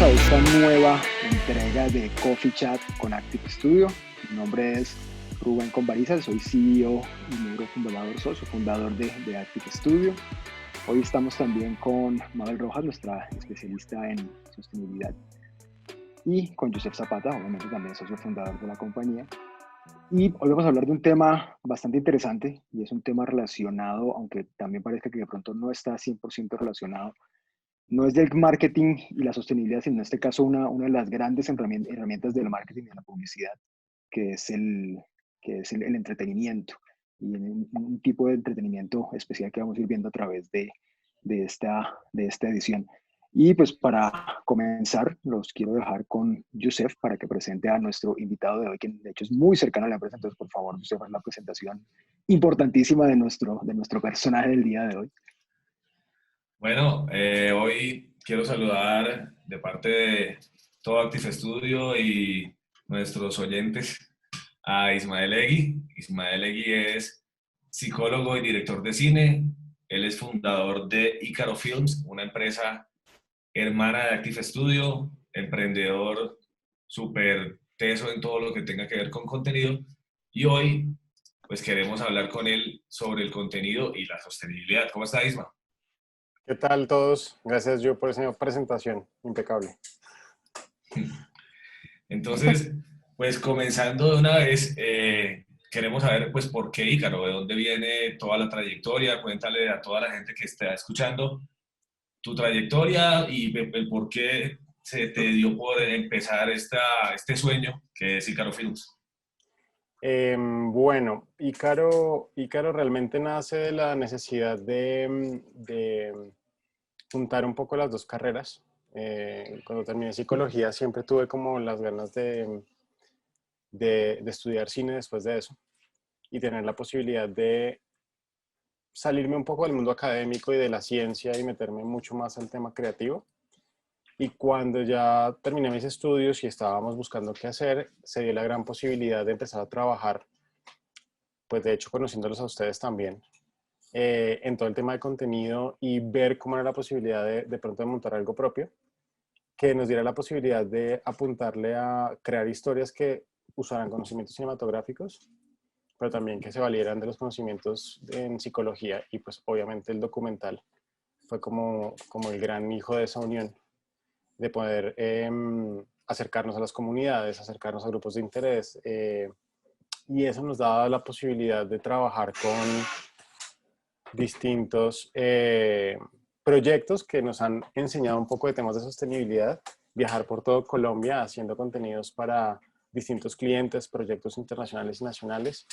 a esta nueva entrega de Coffee Chat con Active Studio. Mi nombre es Rubén Conbariza, soy CEO y miembro fundador, socio fundador de Active Studio. Hoy estamos también con Mabel Rojas, nuestra especialista en sostenibilidad, y con Joseph Zapata, obviamente también socio fundador de la compañía. Y hoy vamos a hablar de un tema bastante interesante, y es un tema relacionado, aunque también parezca que de pronto no está 100% relacionado. No es del marketing y la sostenibilidad, sino en este caso una de las grandes herramientas del marketing y de la publicidad, que es el entretenimiento, y un tipo de entretenimiento especial que vamos a ir viendo a través de esta edición. Y pues para comenzar, los quiero dejar con Joseph para que presente a nuestro invitado de hoy, que de hecho es muy cercano a la empresa. Entonces, por favor, Joseph, haz la presentación importantísima de nuestro personaje del día de hoy. Bueno, hoy quiero saludar de parte de todo Active Studio y nuestros oyentes a Ismael Egui. Ismael Egui es psicólogo y director de cine. Él es fundador de Ícaro Films, una empresa hermana de Active Studio, emprendedor súper teso en todo lo que tenga que ver con contenido. Y hoy, pues queremos hablar con él sobre el contenido y la sostenibilidad. ¿Cómo está, Isma? ¿Qué tal todos? Gracias yo por esa presentación, impecable. Entonces, pues comenzando de una vez, queremos saber pues por qué Ícaro, de dónde viene toda la trayectoria. Cuéntale a toda la gente que está escuchando tu trayectoria y el por qué se te dio por empezar este sueño que es Ícaro Films. Bueno, Ícaro realmente nace de la necesidad de juntar un poco las dos carreras. Cuando terminé psicología siempre tuve como las ganas de estudiar cine después de eso y tener la posibilidad de salirme un poco del mundo académico y de la ciencia y meterme mucho más al tema creativo. Y cuando ya terminé mis estudios y estábamos buscando qué hacer, se dio la gran posibilidad de empezar a trabajar, pues de hecho conociéndolos a ustedes también, en todo el tema de contenido y ver cómo era la posibilidad de pronto de montar algo propio, que nos diera la posibilidad de apuntarle a crear historias que usaran conocimientos cinematográficos, pero también que se valieran de los conocimientos en psicología, y pues obviamente el documental fue como el gran hijo de esa unión, de poder acercarnos a las comunidades, acercarnos a grupos de interés, y eso nos daba la posibilidad de trabajar con distintos proyectos que nos han enseñado un poco de temas de sostenibilidad, viajar por todo Colombia haciendo contenidos para distintos clientes, proyectos internacionales y nacionales,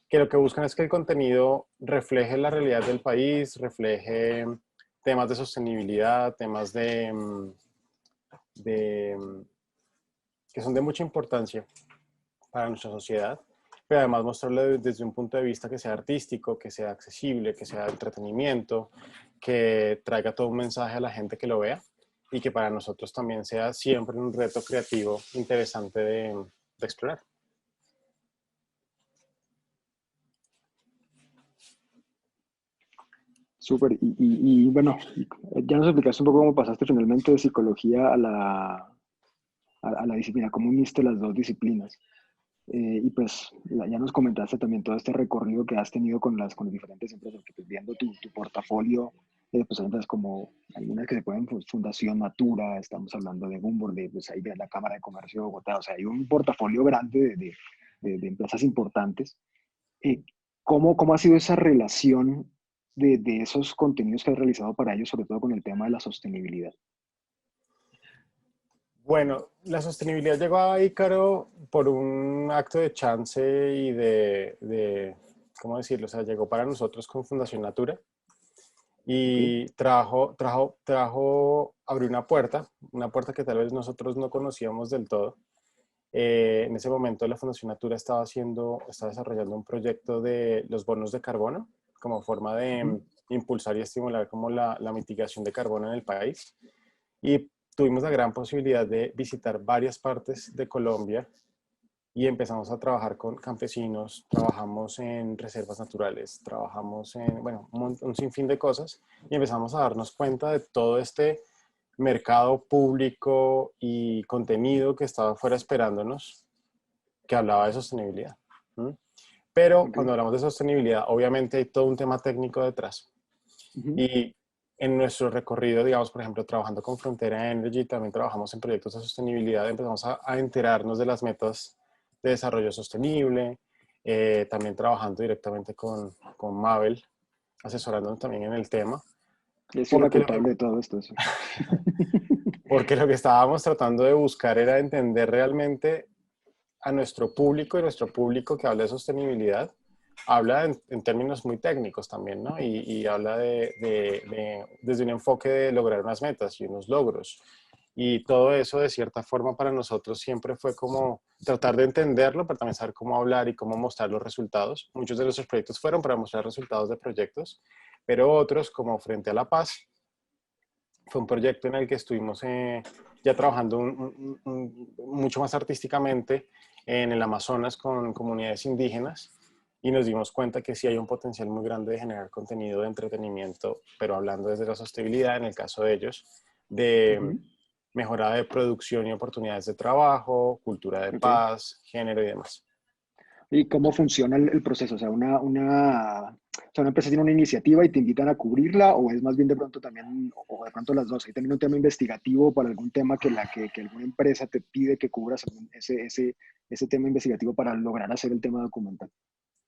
que lo que buscan es que el contenido refleje la realidad del país, refleje temas de sostenibilidad, temas que son de mucha importancia para nuestra sociedad, pero además mostrarlo desde un punto de vista que sea artístico, que sea accesible, que sea entretenimiento, que traiga todo un mensaje a la gente que lo vea y que para nosotros también sea siempre un reto creativo interesante de explorar. Súper, y bueno, ya nos explicaste un poco cómo pasaste finalmente de psicología a la disciplina, cómo uniste las dos disciplinas. Y pues ya nos comentaste también todo este recorrido que has tenido con las diferentes empresas, que pues viendo tu portafolio, pues hay empresas como algunas que se pueden, pues, Fundación Natura, estamos hablando de Gumbor, pues ahí de la Cámara de Comercio de Bogotá. O sea, hay un portafolio grande de empresas importantes. Eh, ¿cómo ha sido esa relación de esos contenidos que has realizado para ellos, sobre todo con el tema de la sostenibilidad? Bueno, la sostenibilidad llegó a Ícaro por un acto de chance y ¿cómo decirlo? O sea, llegó para nosotros con Fundación Natura Okay. y abrió una puerta que tal vez nosotros no conocíamos del todo. En ese momento la Fundación Natura estaba desarrollando un proyecto de los bonos de carbono como forma de impulsar y estimular como la mitigación de carbono en el país. Y tuvimos la gran posibilidad de visitar varias partes de Colombia y empezamos a trabajar con campesinos, trabajamos en reservas naturales, trabajamos en, bueno, un sinfín de cosas, y empezamos a darnos cuenta de todo este mercado público y contenido que estaba fuera esperándonos, que hablaba de sostenibilidad. ¿Mm? Pero Ok. cuando hablamos de sostenibilidad, obviamente hay todo un tema técnico detrás. Ujú. Y en nuestro recorrido, digamos, por ejemplo, trabajando con Frontera Energy, también trabajamos en proyectos de sostenibilidad, empezamos a enterarnos de las metas de desarrollo sostenible, también trabajando directamente con Mabel, asesorándonos también en el tema, Yo soy la porque lo que, culpable de todo esto. Sí. porque lo que estábamos tratando de buscar era entender realmente a nuestro público, y nuestro público que habla de sostenibilidad habla en términos muy técnicos también, ¿no? Y habla desde un enfoque de lograr unas metas y unos logros. Y todo eso, de cierta forma, para nosotros siempre fue como tratar de entenderlo, pero también saber cómo hablar y cómo mostrar los resultados. Muchos de nuestros proyectos fueron para mostrar resultados de proyectos, pero otros, como Frente a la Paz, fue un proyecto en el que estuvimos ya trabajando mucho más artísticamente en el Amazonas con comunidades indígenas, y nos dimos cuenta que sí hay un potencial muy grande de generar contenido de entretenimiento, pero hablando desde la sostenibilidad, en el caso de ellos, de Ujú. mejora de producción y oportunidades de trabajo, cultura de Ok. paz, género y demás. ¿Y cómo funciona el proceso? O sea, una empresa tiene una iniciativa y te invitan a cubrirla, o es más bien de pronto también, o de pronto las dos. Hay también un tema investigativo para algún tema que alguna empresa te pide que cubras ese tema investigativo para lograr hacer el tema documental.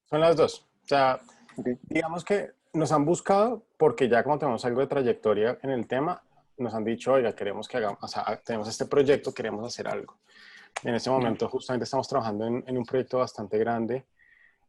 Son las dos. O sea, Ok. digamos que nos han buscado porque ya como tenemos algo de trayectoria en el tema, nos han dicho, oiga, queremos que hagamos, o sea, tenemos este proyecto, queremos hacer algo. En este Ajá. momento justamente estamos trabajando en un proyecto bastante grande,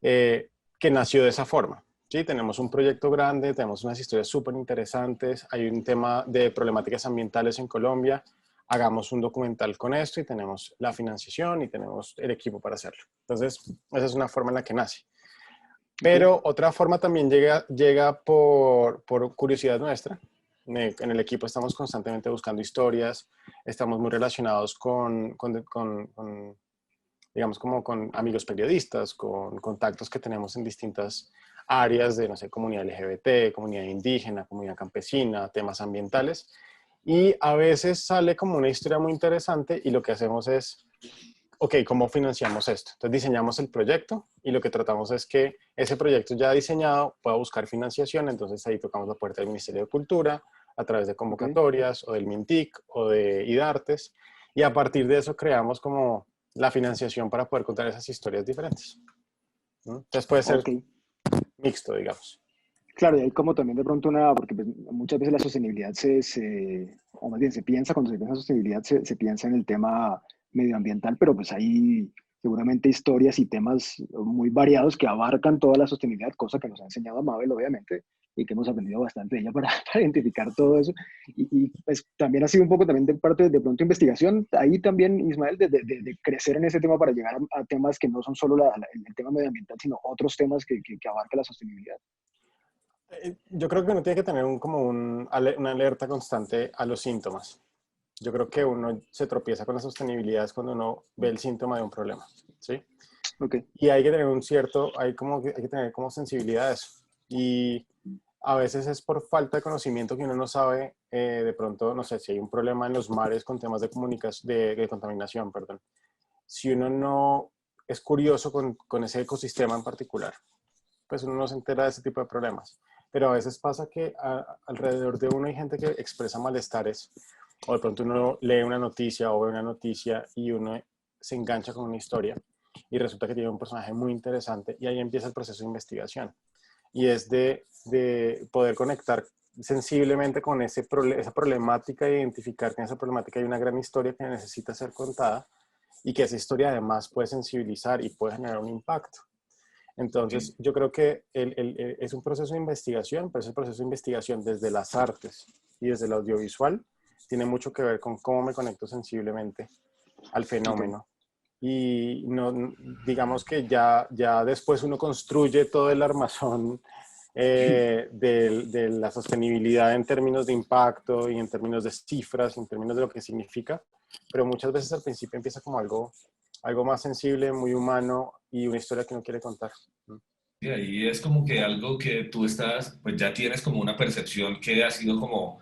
que nació de esa forma. Sí, tenemos un proyecto grande, tenemos unas historias súper interesantes, hay un tema de problemáticas ambientales en Colombia, hagamos un documental con esto y tenemos la financiación y tenemos el equipo para hacerlo. Entonces, esa es una forma en la que nace. Ok. Pero otra forma también llega por curiosidad nuestra. En el equipo estamos constantemente buscando historias, estamos muy relacionados digamos, como con amigos periodistas, con contactos que tenemos en distintas áreas de, no sé, comunidad LGBT, comunidad indígena, comunidad campesina, temas ambientales. Y a veces sale como una historia muy interesante y lo que hacemos es, ok, ¿cómo financiamos esto? Entonces diseñamos el proyecto y lo que tratamos es que ese proyecto ya diseñado pueda buscar financiación. Entonces ahí tocamos la puerta del Ministerio de Cultura a través de Ok. convocatorias o del MINTIC o de IDARTES, y a partir de eso creamos como la financiación para poder contar esas historias diferentes, ¿no? Entonces puede ser Ok. mixto, digamos. Claro, y hay como también de pronto porque pues, muchas veces la sostenibilidad o más bien se piensa, cuando se piensa en sostenibilidad se piensa en el tema medioambiental, pero pues hay seguramente historias y temas muy variados que abarcan toda la sostenibilidad, cosa que nos ha enseñado Mabel, obviamente, y que hemos aprendido bastante de ella para, para identificar todo eso. Pues también ha sido un poco también de parte de pronto investigación, ahí también, Ismael, de crecer en ese tema para llegar a temas que no son solo el tema medioambiental, sino otros temas que abarca la sostenibilidad. Yo creo que uno tiene que tener una alerta constante a los síntomas. Yo creo que uno se tropieza con la sostenibilidad es cuando uno ve el síntoma de un problema, ¿sí? Ok. Y hay que tener hay que tener como sensibilidad a eso. Y a veces es por falta de conocimiento que uno no sabe, de pronto, no sé, si hay un problema en los mares con temas de comunicación, de contaminación, perdón. Si uno no es curioso con ese ecosistema en particular, pues uno no se entera de ese tipo de problemas. Pero a veces pasa que alrededor de uno hay gente que expresa malestares, o de pronto uno lee una noticia o ve una noticia y uno se engancha con una historia y resulta que tiene un personaje muy interesante, y ahí empieza el proceso de investigación. Y es de poder conectar sensiblemente con esa problemática e identificar que en esa problemática hay una gran historia que necesita ser contada, y que esa historia además puede sensibilizar y puede generar un impacto. Entonces, yo creo que es un proceso de investigación, pero ese proceso de investigación desde las artes y desde el audiovisual tiene mucho que ver con cómo me conecto sensiblemente al Ok. fenómeno. Y no, digamos que ya después uno construye todo el armazón, de la sostenibilidad en términos de impacto y en términos de cifras, en términos de lo que significa, pero muchas veces al principio empieza como algo más sensible, muy humano, y una historia que uno quiere contar. Y ahí es como que algo que tú estás, pues ya tienes como una percepción que ha sido como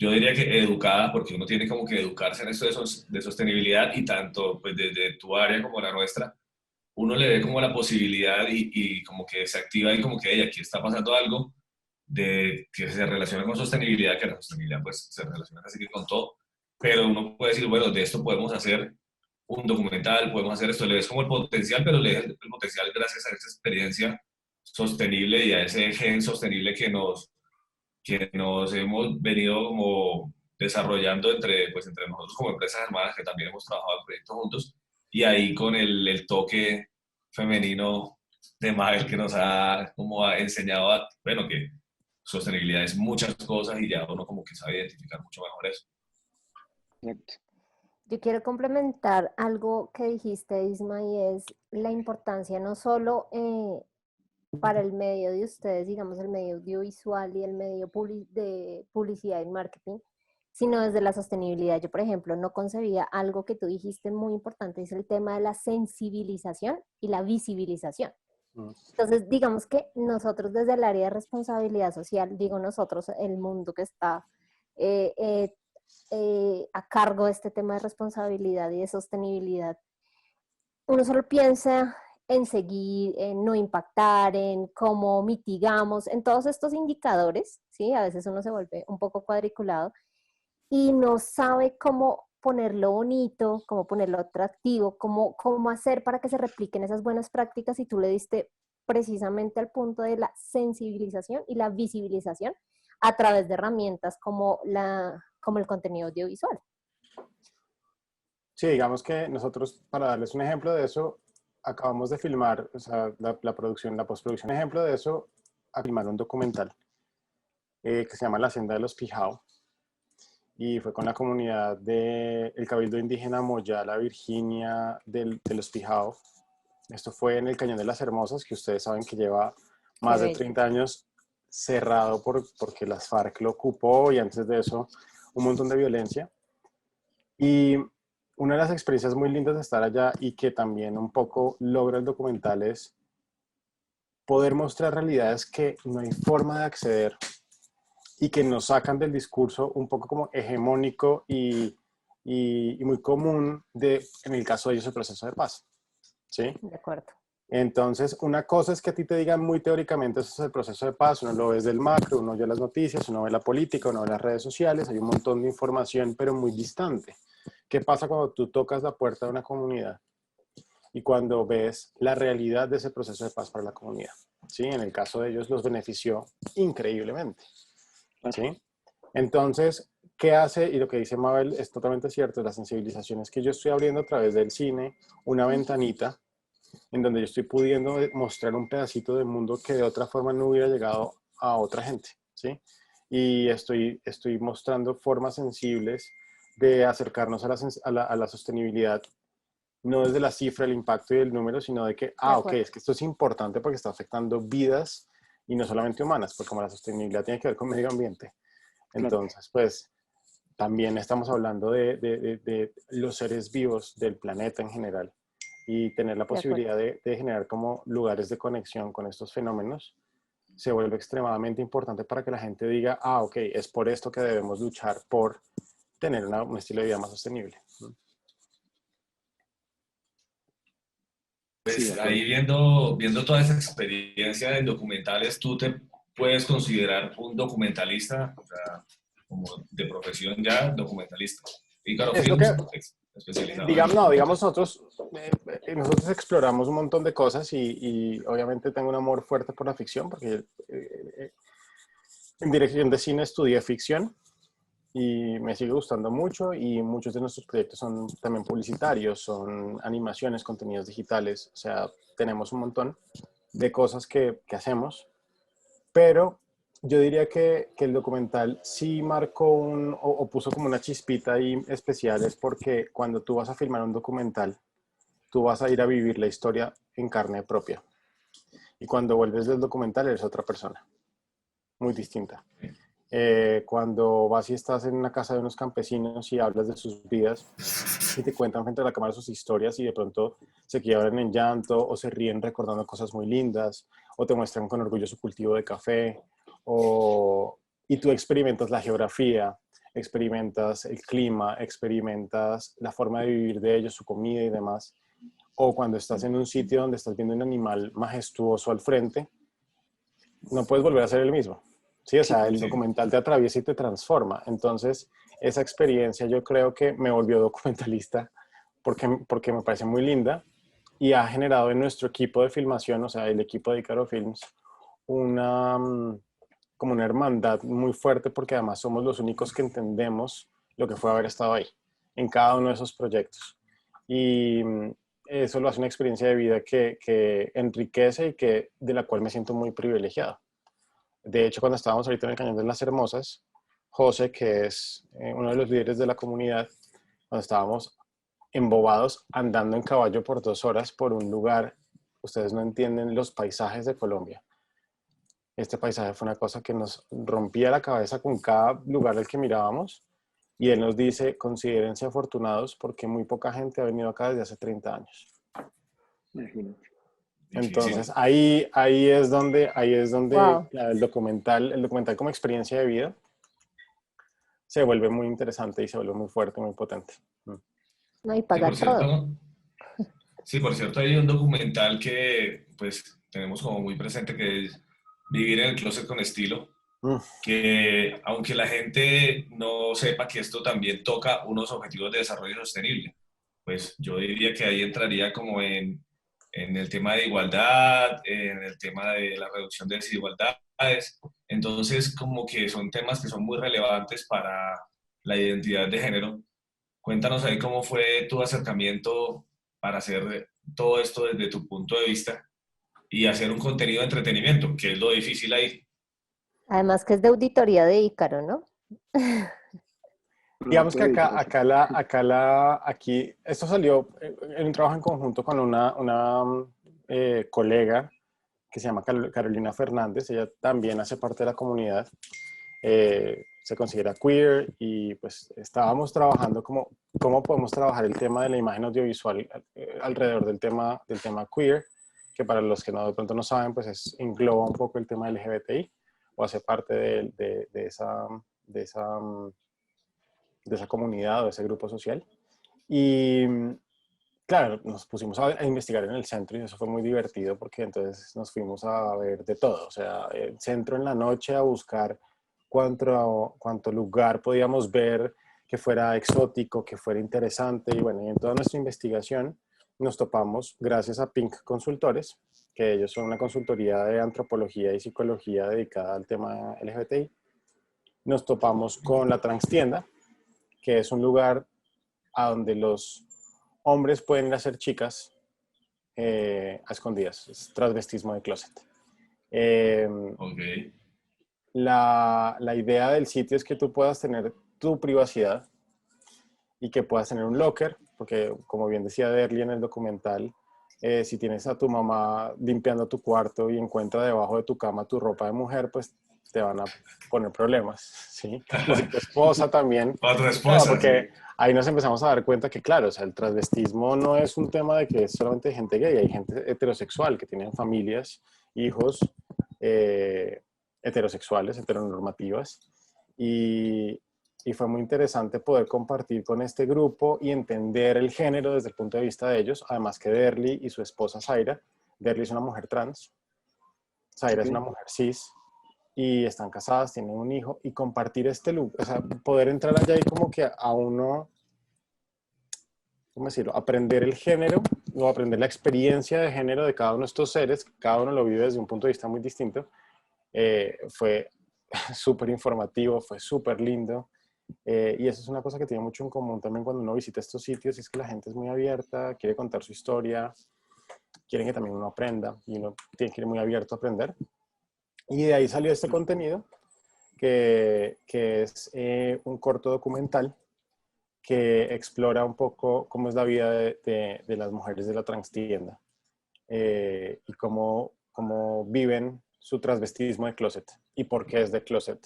yo diría que educada, porque uno tiene como que educarse en esto de sostenibilidad y tanto pues desde tu área como la nuestra, uno le ve como la posibilidad y como que se activa y como que hey, aquí está pasando algo de que se relaciona con sostenibilidad, que la sostenibilidad pues se relaciona casi que con todo, pero uno puede decir, bueno, de esto podemos hacer un documental, podemos hacer esto, le ves como el potencial, pero le ves el potencial gracias a esa experiencia sostenible y a ese gen sostenible que nos hemos venido como desarrollando pues, entre nosotros como empresas hermanas que también hemos trabajado en proyectos juntos y ahí con el toque femenino de Mabel que nos ha como ha enseñado a, bueno, que sostenibilidad es muchas cosas y ya uno como que sabe identificar mucho mejor eso. Exacto. Yo quiero complementar algo que dijiste, Isma, y es la importancia no solo para el medio de ustedes, digamos el medio audiovisual y el medio de publicidad y marketing, sino desde la sostenibilidad. Yo, por ejemplo, no concebía algo que tú dijiste muy importante, es el tema de la sensibilización y la visibilización. Entonces, digamos que nosotros desde el área de responsabilidad social, digo nosotros, el mundo que está eh, eh, a cargo de este tema de responsabilidad y de sostenibilidad, uno solo piensa en seguir, en no impactar, en cómo mitigamos, en todos estos indicadores, ¿sí? A veces uno se vuelve un poco cuadriculado y no sabe cómo ponerlo bonito, cómo ponerlo atractivo, cómo hacer para que se repliquen esas buenas prácticas, y tú le diste precisamente al punto de la sensibilización y la visibilización a través de herramientas como el contenido audiovisual. Sí, digamos que nosotros, para darles un ejemplo de eso, acabamos de filmar, o sea, la producción, la postproducción, ejemplo de eso, a filmar un documental que se llama La Senda de los Pijao, y fue con la comunidad del Cabildo Indígena Moyala, Virginia, de los Pijao. Esto fue en el Cañón de las Hermosas, que ustedes saben que lleva más de 30 años cerrado porque las FARC lo ocupó, y antes de eso un montón de violencia. Y una de las experiencias muy lindas de estar allá y que también un poco logra el documental es poder mostrar realidades que no hay forma de acceder y que nos sacan del discurso un poco como hegemónico y muy común en el caso de ellos, el proceso de paz. ¿Sí? De acuerdo. Entonces, una cosa es que a ti te digan muy teóricamente, eso es el proceso de paz, uno lo ve desde el macro, uno oye las noticias, uno ve la política, uno ve las redes sociales, hay un montón de información, pero muy distante. ¿Qué pasa cuando tú tocas la puerta de una comunidad y cuando ves la realidad de ese proceso de paz para la comunidad? ¿Sí? En el caso de ellos los benefició increíblemente. ¿Sí? Entonces, ¿qué hace? Y lo que dice Mabel es totalmente cierto, la sensibilización es que yo estoy abriendo a través del cine una ventanita en donde yo estoy pudiendo mostrar un pedacito del mundo que de otra forma no hubiera llegado a otra gente, ¿sí? Y estoy mostrando formas sensibles de acercarnos a la sostenibilidad, no desde la cifra, el impacto y el número, sino de que, ok, es que esto es importante porque está afectando vidas y no solamente humanas, porque como la sostenibilidad tiene que ver con medio ambiente. Entonces, pues, también estamos hablando de los seres vivos del planeta en general, y tener la posibilidad de generar como lugares de conexión con estos fenómenos se vuelve extremadamente importante para que la gente diga, ok, es por esto que debemos luchar por tener un estilo de vida más sostenible. Pues Sí, ahí viendo toda esa experiencia en documentales, ¿tú te puedes considerar un documentalista, o sea, como de profesión ya, documentalista? Ícaro Films, especializado digamos nosotros exploramos un montón de cosas y obviamente tengo un amor fuerte por la ficción porque en dirección de cine estudié ficción y me sigue gustando mucho, y muchos de nuestros proyectos son también publicitarios, son animaciones, contenidos digitales, o sea, tenemos un montón de cosas que hacemos, pero yo diría que el documental sí marcó o puso como una chispita ahí especial, es porque cuando tú vas a filmar un documental, tú vas a ir a vivir la historia en carne propia, y cuando vuelves del documental eres otra persona, muy distinta. Cuando vas y estás en una casa de unos campesinos y hablas de sus vidas y te cuentan frente a la cámara sus historias y de pronto se quiebran en llanto o se ríen recordando cosas muy lindas o te muestran con orgullo su cultivo de café y tú experimentas la geografía, experimentas el clima, experimentas la forma de vivir de ellos, su comida y demás. O cuando estás en un sitio donde estás viendo un animal majestuoso al frente, no puedes volver a ser el mismo. Sí, o sea, el documental te atraviesa y te transforma. Entonces, esa experiencia yo creo que me volvió documentalista porque me parece muy linda y ha generado en nuestro equipo de filmación, o sea, el equipo de Icaro Films, una, como una hermandad muy fuerte porque además somos los únicos que entendemos lo que fue haber estado ahí, en cada uno de esos proyectos. Y eso lo hace una experiencia de vida que enriquece y de la cual me siento muy privilegiado. De hecho, cuando estábamos ahorita en el Cañón de las Hermosas, José, que es uno de los líderes de la comunidad, cuando estábamos embobados andando en caballo por 2 horas por un lugar, ustedes no entienden los paisajes de Colombia. Este paisaje fue una cosa que nos rompía la cabeza con cada lugar al que mirábamos y él nos dice, considérense afortunados porque muy poca gente ha venido acá desde hace 30 años. Imagínate. Entonces ahí es donde Wow. el documental como experiencia de vida se vuelve muy interesante y se vuelve muy fuerte, muy potente. No, y Sí, paga por todo. cierto, sí, por cierto, hay un documental que pues tenemos como muy presente que es Vivir en el closet con estilo, Mm, que aunque la gente no sepa que esto también toca unos objetivos de desarrollo sostenible, pues yo diría que ahí entraría como en el tema de igualdad, en el tema de la reducción de desigualdades. Entonces, como que son temas que son muy relevantes para la identidad de género. Cuéntanos ahí cómo fue tu acercamiento para hacer todo esto desde tu punto de vista y hacer un contenido de entretenimiento, que es lo difícil ahí. Además que es de auditoría de Ícaro, ¿no? Digamos Producto que de Icaro, sí. aquí, esto salió en un trabajo en conjunto con una colega que se llama Carolina Fernández. Ella también hace parte de la comunidad, se considera queer y pues estábamos trabajando cómo podemos trabajar el tema de la imagen audiovisual alrededor del tema queer, que para los que no, de pronto no saben, pues engloba un poco el tema LGBTI o hace parte de esa comunidad o ese grupo social. Y claro, nos pusimos a investigar en el centro y eso fue muy divertido porque entonces nos fuimos a ver de todo, o sea, el centro en la noche a buscar cuánto lugar podíamos ver que fuera exótico, que fuera interesante y bueno, y en toda nuestra investigación nos topamos gracias a Pink Consultores, que ellos son una consultoría de antropología y psicología dedicada al tema LGBTI. Nos topamos con la Transtienda, que es un lugar a donde los hombres pueden ir a ser chicas a escondidas, es transvestismo de closet. Eh, Ok, la idea del sitio es que tú puedas tener tu privacidad y que puedas tener un locker, porque como bien decía Derly en el documental, si tienes a tu mamá limpiando tu cuarto y encuentra debajo de tu cama tu ropa de mujer, pues te van a poner problemas, ¿sí? O si tu esposa también, para tu claro, esposa, sí. porque ahí nos empezamos a dar cuenta que, claro, o sea, el transvestismo no es un tema de que es solamente gente gay, hay gente heterosexual que tienen familias, hijos heterosexuales, heteronormativas, y, y fue muy interesante poder compartir con este grupo y entender el género desde el punto de vista de ellos, además que Derly y su esposa Zaira. Derly es una mujer trans, Zaira es una Ok. mujer cis, y están casadas, tienen un hijo, y compartir este look, o sea, poder entrar allá y como que a uno, ¿cómo decirlo? Aprender el género o aprender la experiencia de género de cada uno de estos seres, cada uno lo vive desde un punto de vista muy distinto, fue súper informativo, fue súper lindo. Y eso es una cosa que tiene mucho en común también cuando uno visita estos sitios, y es que la gente es muy abierta, quiere contar su historia, quieren que también uno aprenda y uno tiene que ir muy abierto a aprender. Y de ahí salió este contenido que es un corto documental que explora un poco cómo es la vida de las mujeres de la transtienda y cómo viven su transvestismo de closet y por qué es de closet,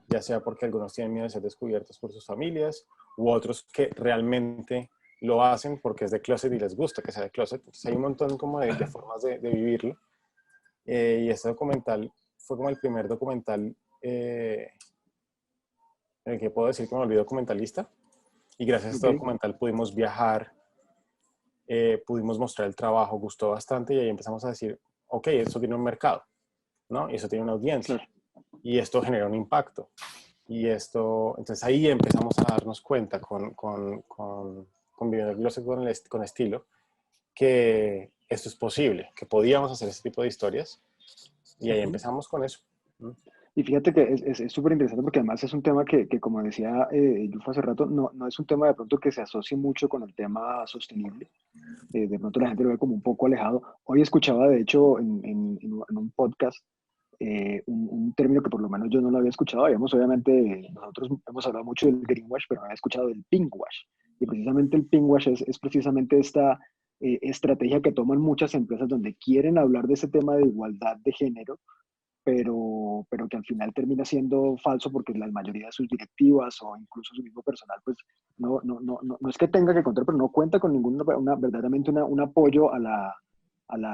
ya sea porque algunos tienen miedo de ser descubiertos por sus familias u otros que realmente lo hacen porque es de closet y les gusta que sea de closet. Entonces hay un montón como de formas de vivirlo y este documental fue como el primer documental en el que puedo decir que me volví documentalista. Y gracias a este documental pudimos viajar, pudimos mostrar el trabajo, gustó bastante y ahí empezamos a decir, ok, esto tiene un mercado, ¿no? Y eso tiene una audiencia. Claro. Y esto genera un impacto. Y esto, entonces ahí empezamos a darnos cuenta Viviendo el Closet con estilo, que esto es posible, que podíamos hacer este tipo de historias. Y ahí empezamos con eso. Y fíjate que es súper interesante porque además es un tema que como decía Yulfa hace rato, no es un tema de pronto que se asocie mucho con el tema sostenible. De pronto la gente lo ve como un poco alejado. Hoy escuchaba, de hecho, en un podcast, un término que por lo menos yo no lo había escuchado. Habíamos, obviamente, nosotros hemos hablado mucho del greenwash, pero no había escuchado del pinkwash. Y precisamente el pinkwash es precisamente esta estrategia que toman muchas empresas donde quieren hablar de ese tema de igualdad de género, pero que al final termina siendo falso porque la mayoría de sus directivas o incluso su mismo personal, pues no es que tenga que contar, pero no cuenta con verdaderamente un apoyo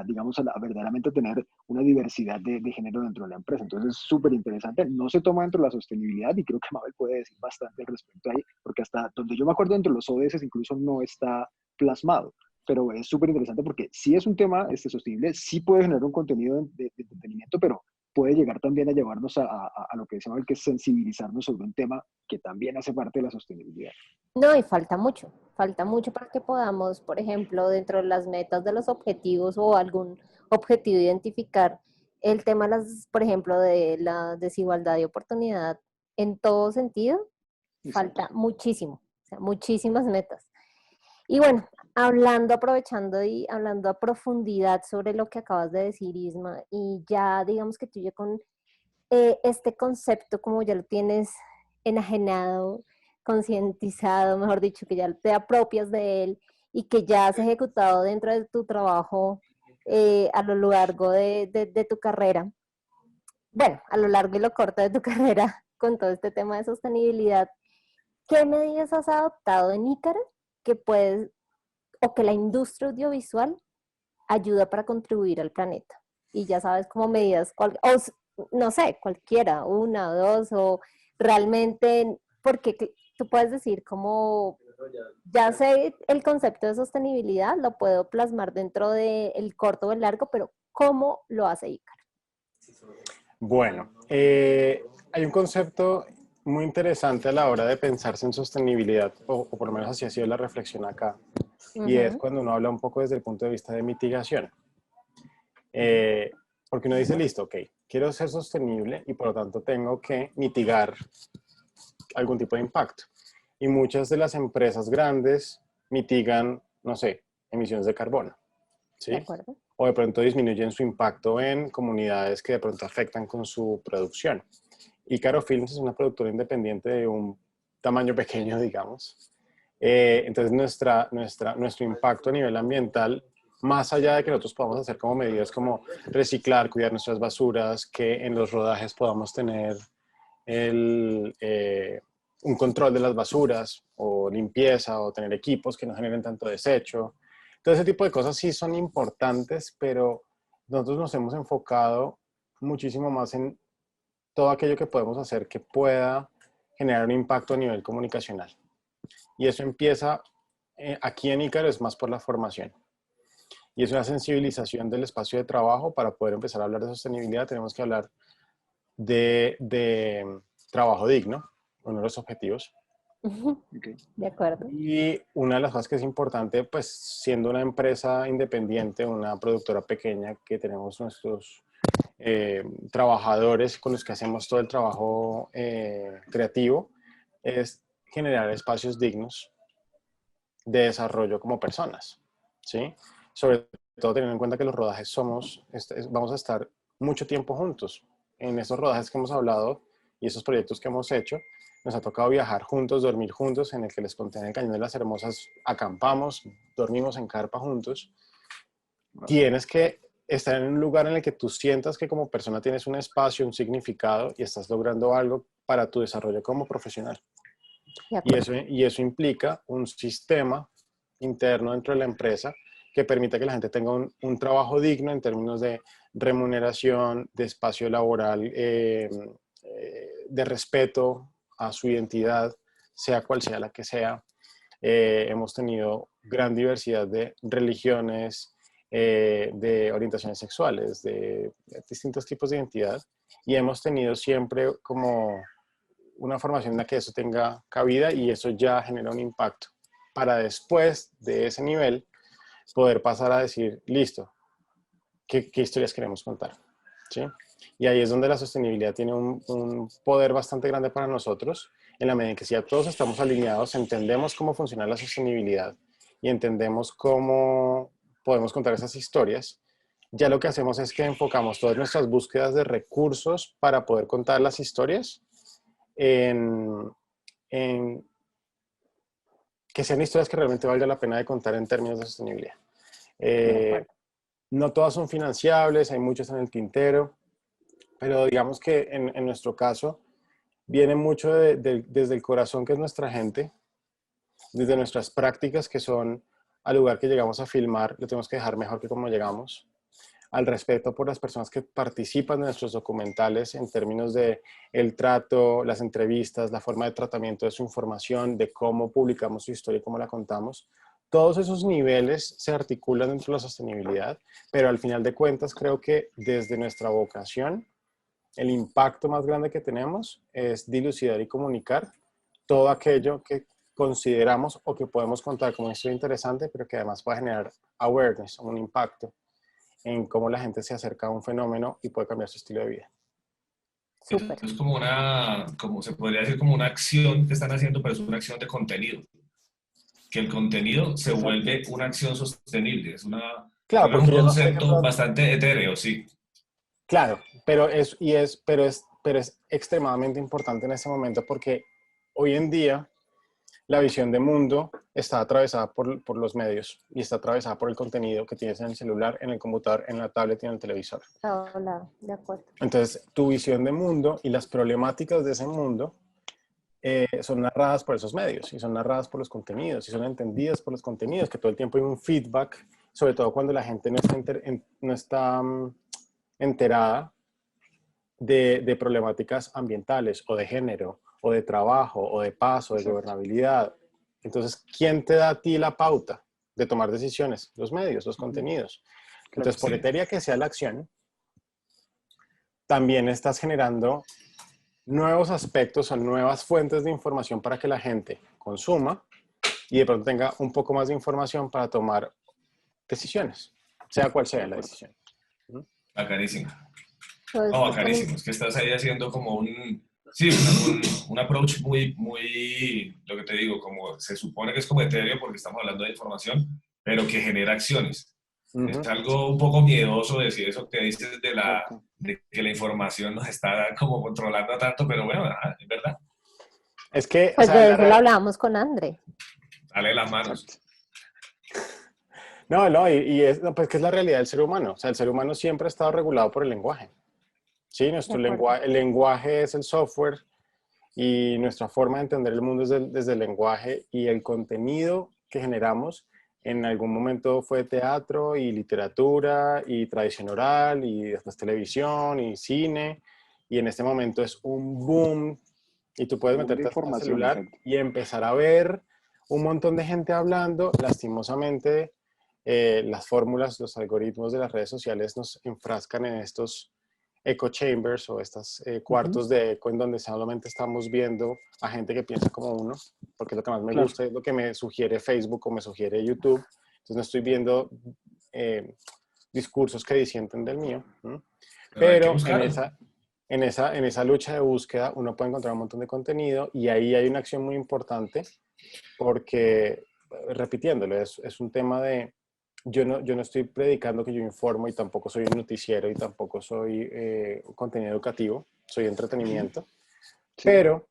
digamos, a verdaderamente tener una diversidad de género dentro de la empresa. Entonces es súper interesante, no se toma dentro de la sostenibilidad y creo que Mabel puede decir bastante al respecto ahí, porque hasta donde yo me acuerdo dentro de los ODS incluso no está plasmado. Pero es súper interesante porque sí es un tema sostenible, sí puede generar un contenido de entretenimiento, pero puede llegar también a llevarnos a lo que decimos, que es sensibilizarnos sobre un tema que también hace parte de la sostenibilidad. No, y falta mucho para que podamos, por ejemplo, dentro de las metas de los objetivos o algún objetivo identificar el tema, por ejemplo, de la desigualdad de oportunidad en todo sentido, Exacto. falta muchísimo, o sea, muchísimas metas. Y bueno, aprovechando y hablando a profundidad sobre lo que acabas de decir, Isma, y ya digamos que tú ya con este concepto, como ya lo tienes enajenado, concientizado, mejor dicho, que ya te apropias de él y que ya has ejecutado dentro de tu trabajo a lo largo de tu carrera, bueno, a lo largo y lo corto de tu carrera con todo este tema de sostenibilidad, ¿qué medidas has adoptado en Ícaro que puedes o que la industria audiovisual ayuda para contribuir al planeta? Y ya sabes, como medidas, no sé, cualquiera, una o dos, o realmente, porque tú puedes decir como, ya sé el concepto de sostenibilidad, lo puedo plasmar dentro del corto o el largo, pero ¿cómo lo hace Ícaro? Bueno, hay un concepto muy interesante a la hora de pensarse en sostenibilidad, o por lo menos así ha sido la reflexión acá, y es cuando uno habla un poco desde el punto de vista de mitigación. Porque uno dice, listo, ok, quiero ser sostenible y por lo tanto tengo que mitigar algún tipo de impacto. Y muchas de las empresas grandes mitigan, no sé, emisiones de carbono, ¿sí? De acuerdo. O de pronto disminuyen su impacto en comunidades que de pronto afectan con su producción. Ícaro Films es una productora independiente de un tamaño pequeño, digamos. Entonces nuestro impacto a nivel ambiental, más allá de que nosotros podamos hacer como medidas como reciclar, cuidar nuestras basuras, que en los rodajes podamos tener un control de las basuras o limpieza o tener equipos que no generen tanto desecho. Todo ese tipo de cosas sí son importantes, pero nosotros nos hemos enfocado muchísimo más en todo aquello que podemos hacer que pueda generar un impacto a nivel comunicacional. Y eso empieza, aquí en Ícaro es más por la formación. Y es una sensibilización del espacio de trabajo. Para poder empezar a hablar de sostenibilidad tenemos que hablar de trabajo digno, uno de los objetivos. Okay. De acuerdo. Y una de las cosas que es importante, pues siendo una empresa independiente, una productora pequeña, que tenemos nuestros trabajadores con los que hacemos todo el trabajo creativo, es generar espacios dignos de desarrollo como personas, ¿sí? Sobre todo teniendo en cuenta que los rodajes vamos a estar mucho tiempo juntos. En esos rodajes que hemos hablado y esos proyectos que hemos hecho, nos ha tocado viajar juntos, dormir juntos. En el que les conté en el Cañón de las Hermosas, acampamos, dormimos en carpa juntos. Wow. Tienes que estar en un lugar en el que tú sientas que como persona tienes un espacio, un significado y estás logrando algo para tu desarrollo como profesional. Y eso implica un sistema interno dentro de la empresa que permita que la gente tenga un trabajo digno en términos de remuneración, de espacio laboral, de respeto a su identidad, sea cual sea la que sea. Hemos tenido gran diversidad de religiones, de orientaciones sexuales, de distintos tipos de identidad, y hemos tenido siempre como una formación en la que eso tenga cabida y eso ya genera un impacto para después de ese nivel poder pasar a decir, listo, ¿qué historias queremos contar? ¿Sí? Y ahí es donde la sostenibilidad tiene un poder bastante grande para nosotros, en la medida en que si ya todos estamos alineados, entendemos cómo funciona la sostenibilidad y entendemos cómo podemos contar esas historias, ya lo que hacemos es que enfocamos todas nuestras búsquedas de recursos para poder contar las historias en que sean historias que realmente valga la pena de contar en términos de sostenibilidad. No todas son financiables, hay muchas en el tintero, pero digamos que en nuestro caso viene mucho desde el corazón, que es nuestra gente, desde nuestras prácticas, que son al lugar que llegamos a filmar, lo tenemos que dejar mejor que como llegamos, al respeto por las personas que participan de nuestros documentales en términos de el trato, las entrevistas, la forma de tratamiento de su información, de cómo publicamos su historia y cómo la contamos. Todos esos niveles se articulan dentro de la sostenibilidad, pero al final de cuentas creo que desde nuestra vocación, el impacto más grande que tenemos es dilucidar y comunicar todo aquello que consideramos o que podemos contar como una historia interesante, pero que además puede generar awareness, un impacto en cómo la gente se acerca a un fenómeno y puede cambiar su estilo de vida. Súper. Es como como se podría decir, como una acción que están haciendo, pero es una acción de contenido. Que el contenido se Exacto. vuelve una acción sostenible. Claro, Es un porque yo no, por concepto ejemplo, bastante etéreo, sí. claro, pero es extremadamente importante en este momento porque hoy en día la visión de mundo está atravesada por los medios y está atravesada por el contenido que tienes en el celular, en el computador, en la tablet y en el televisor. Hola, de acuerdo. Entonces, tu visión de mundo y las problemáticas de ese mundo son narradas por esos medios y son narradas por los contenidos y son entendidas por los contenidos, que todo el tiempo hay un feedback, sobre todo cuando la gente no está enterada de problemáticas ambientales o de género o de trabajo o de paz o de gobernabilidad. Entonces, ¿quién te da a ti la pauta de tomar decisiones? Los medios, los contenidos. Entonces, por etérea que sea la acción, también estás generando nuevos aspectos o nuevas fuentes de información para que la gente consuma y de pronto tenga un poco más de información para tomar decisiones, sea cual sea la decisión. Bacanísimo. Entonces, No, bacanísimo. Es que estás ahí haciendo como sí, un approach muy, lo que te digo, como se supone que es como etéreo porque estamos hablando de información, pero que genera acciones. Es algo un poco miedoso decir eso que dices de que la información nos está como controlando tanto, pero bueno, es verdad. Es que, pues de eso lo hablábamos con André. Dale las manos. No, pues que es la realidad del ser humano. O sea, el ser humano siempre ha estado regulado por el lenguaje. Sí, el lenguaje es el software y nuestra forma de entender el mundo es desde el lenguaje, y el contenido que generamos en algún momento fue teatro y literatura y tradición oral y después televisión y cine, y en este momento es un boom y tú puedes meterte al celular, exacto, y empezar a ver un montón de gente hablando. Lastimosamente, las fórmulas, los algoritmos de las redes sociales nos enfrascan en estos echo chambers o estos cuartos de eco en donde solamente estamos viendo a gente que piensa como uno, porque es lo que más me gusta, es lo que me sugiere Facebook o me sugiere YouTube. Entonces no estoy viendo discursos que disienten del mío. Pero en esa lucha de búsqueda uno puede encontrar un montón de contenido, y ahí hay una acción muy importante porque, repitiéndolo, es un tema de yo no estoy predicando que yo informo, y tampoco soy un noticiero, y tampoco soy contenido educativo, soy entretenimiento. Sí. Pero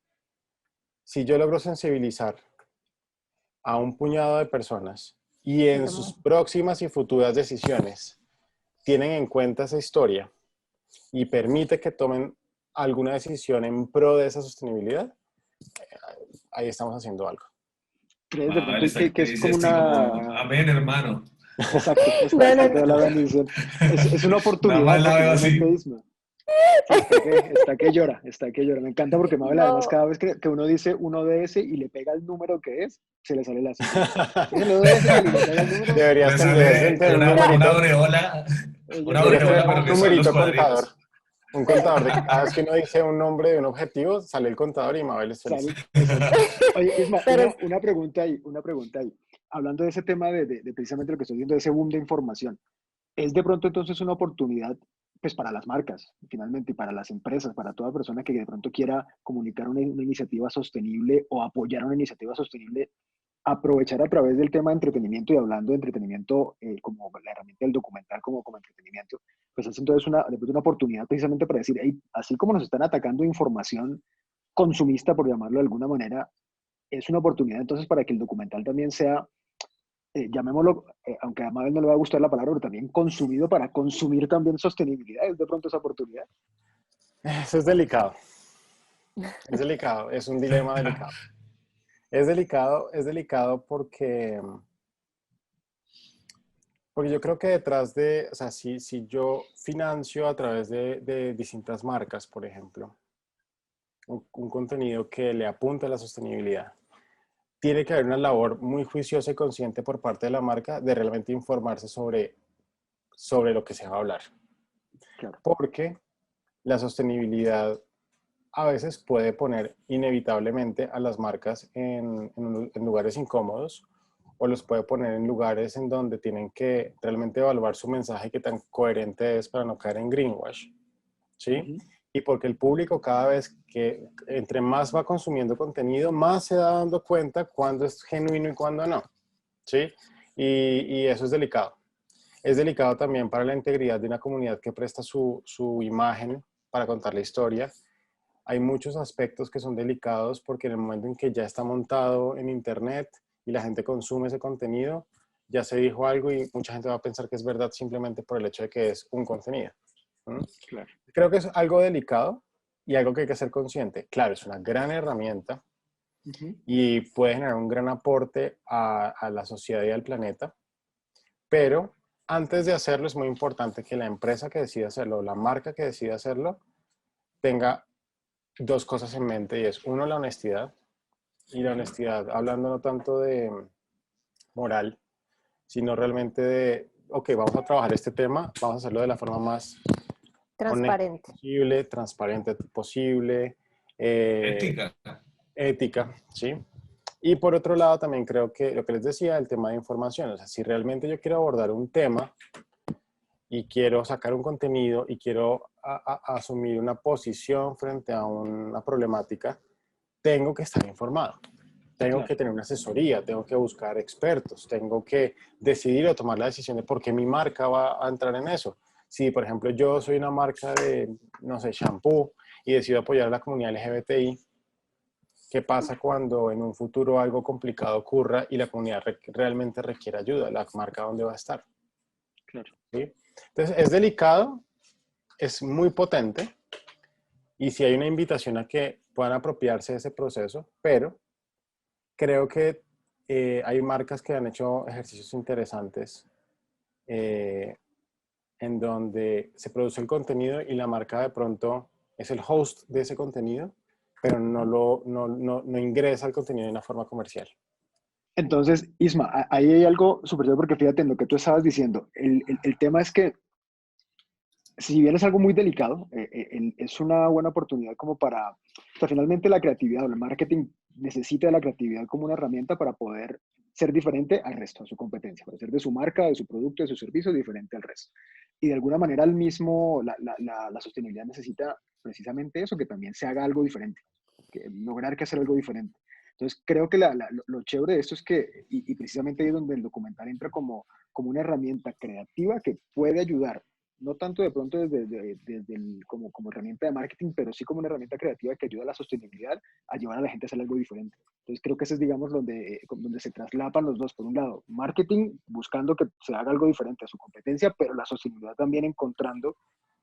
si yo logro sensibilizar a un puñado de personas y en sus próximas y futuras decisiones tienen en cuenta esa historia y permite que tomen alguna decisión en pro de esa sostenibilidad, ahí estamos haciendo algo. ¿Crees de pronto que es como una... Amén, hermano. Exacto, es una oportunidad. Isma. Sí, está que llora. Me encanta porque Mabel, además, No, cada vez que uno dice un ODS y le pega el número que es, se le sale la sonrisa. Dice el ODS tal y le pega el número, Deberías Le tener, sale tener un una numerito, aureola, ella una se deberías tener aureola, ríe. pero un que son los numerito contador. cuadritos. Un contador de que cada vez que uno dice un nombre de un objetivo, sale el contador y Mabel es feliz. Sale, exacto. Oye, Isma, pero es, una pregunta ahí, una pregunta ahí. Hablando de ese tema de precisamente lo que estoy diciendo, de ese boom de información, ¿es de pronto entonces una oportunidad pues para las marcas, finalmente, y para las empresas, para toda persona que de pronto quiera comunicar una iniciativa sostenible o apoyar una iniciativa sostenible, aprovechar a través del tema de entretenimiento y hablando de entretenimiento como la herramienta del documental como entretenimiento, pues es entonces de pronto una oportunidad precisamente para decir, hey, así como nos están atacando información consumista, por llamarlo de alguna manera, es una oportunidad entonces para que el documental también sea, llamémoslo, aunque a Mabel no le va a gustar la palabra, pero también consumido para consumir también sostenibilidad. Es de pronto esa oportunidad. Eso es delicado, es un dilema delicado. Es delicado porque yo creo que detrás de, o sea, si yo financio a través de distintas marcas, por ejemplo, un contenido que le apunta a la sostenibilidad, tiene que haber una labor muy juiciosa y consciente por parte de la marca de realmente informarse sobre lo que se va a hablar. Claro. Porque la sostenibilidad a veces puede poner inevitablemente a las marcas en lugares incómodos o los puede poner en lugares en donde tienen que realmente evaluar su mensaje y qué tan coherente es para no caer en greenwash, ¿sí? Ujú. Y porque el público cada vez que entre más va consumiendo contenido, más se da dando cuenta cuándo es genuino y cuándo no, ¿sí? Y eso es delicado. Es delicado también para la integridad de una comunidad que presta su imagen para contar la historia. Hay muchos aspectos que son delicados porque en el momento en que ya está montado en internet y la gente consume ese contenido, ya se dijo algo y mucha gente va a pensar que es verdad simplemente por el hecho de que es un contenido. ¿Mm? Claro. Creo que es algo delicado y algo que hay que ser consciente. Claro, es una gran herramienta Ujú. y puede generar un gran aporte a la sociedad y al planeta, pero antes de hacerlo es muy importante que la empresa que decida hacerlo, la marca que decida hacerlo, tenga dos cosas en mente y es, uno, la honestidad, y la honestidad, hablando no tanto de moral, sino realmente de, ok, vamos a trabajar este tema, vamos a hacerlo de la forma más honesta transparente. posible, transparente posible, eh, Ética. ética, ¿sí? Y por otro lado, también creo que lo que les decía, el tema de información, o sea, si realmente yo quiero abordar un tema y quiero sacar un contenido y quiero asumir una posición frente a una problemática, tengo que estar informado. Tengo Claro. que tener una asesoría, tengo que buscar expertos, tengo que decidir o tomar la decisión de por qué mi marca va a entrar en eso. Si, por ejemplo, yo soy una marca de, no sé, shampoo y decido apoyar a la comunidad LGBTI, ¿qué pasa cuando en un futuro algo complicado ocurra y la comunidad realmente requiere ayuda? ¿La marca dónde va a estar? Claro. ¿Sí? Entonces, es delicado, es muy potente y sí hay una invitación a que puedan apropiarse de ese proceso, pero creo que hay marcas que han hecho ejercicios interesantes eh, en donde se produce el contenido y la marca de pronto es el host de ese contenido, pero no ingresa al contenido de una forma comercial. Entonces, Isma, ahí hay algo súper chévere porque fíjate en lo que tú estabas diciendo. El tema es que si bien es algo muy delicado, es una buena oportunidad como para, o sea, finalmente la creatividad o el marketing necesita de la creatividad como una herramienta para poder ser diferente al resto, a su competencia, para ser de su marca, de su producto, de su servicio diferente al resto. Y de alguna manera la sostenibilidad necesita precisamente eso, que también se haga algo diferente, que lograr que hacer algo diferente. Entonces creo que lo chévere de esto es que, y precisamente ahí es donde el documental entra como una herramienta creativa que puede ayudar no tanto de pronto como herramienta de marketing, pero sí como una herramienta creativa que ayuda a la sostenibilidad, a llevar a la gente a hacer algo diferente. Entonces creo que ese es, digamos, donde se traslapan los dos. Por un lado, marketing buscando que se haga algo diferente a su competencia, pero la sostenibilidad también encontrando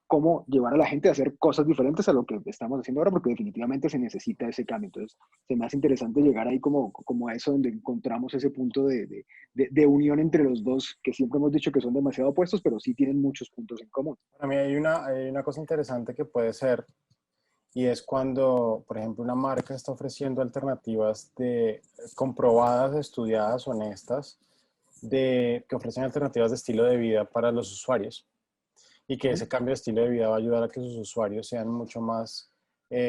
cómo llevar a la gente a hacer cosas diferentes a lo que estamos haciendo ahora, porque definitivamente se necesita ese cambio. Entonces, se me hace interesante llegar ahí como a eso, donde encontramos ese punto de unión entre los dos, que siempre hemos dicho que son demasiado opuestos, pero sí tienen muchos puntos en común. Para mí hay una cosa interesante que puede ser, y es cuando, por ejemplo, una marca está ofreciendo alternativas comprobadas, estudiadas, honestas, que ofrecen alternativas de estilo de vida para los usuarios, y que ese cambio de estilo de vida va a ayudar a que sus usuarios sean mucho más